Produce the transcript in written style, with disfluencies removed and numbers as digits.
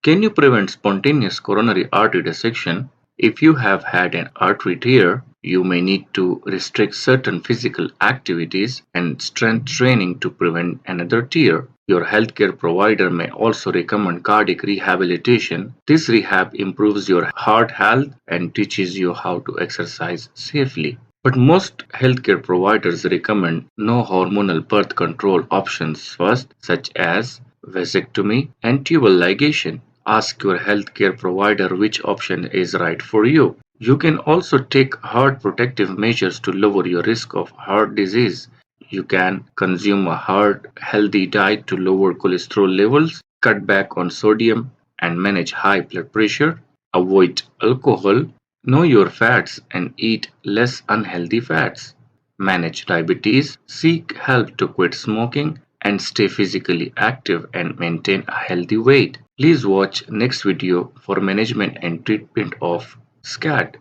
Can you prevent spontaneous coronary artery dissection? If you have had an artery tear, you may need to restrict certain physical activities and strength training to prevent another tear. Your healthcare provider may also recommend cardiac rehabilitation. This rehab improves your heart health and teaches you how to exercise safely. But most healthcare providers recommend no hormonal birth control options first, such as vasectomy and tubal ligation. Ask your healthcare provider which option is right for you. You can also take heart protective measures to lower your risk of heart disease. You can consume a heart healthy diet to lower cholesterol levels, cut back on sodium, and manage high blood pressure. Avoid alcohol, know your fats, and eat less unhealthy fats. Manage diabetes, seek help to quit smoking, and stay physically active and maintain a healthy weight. Please watch next video for management and treatment of SCAD.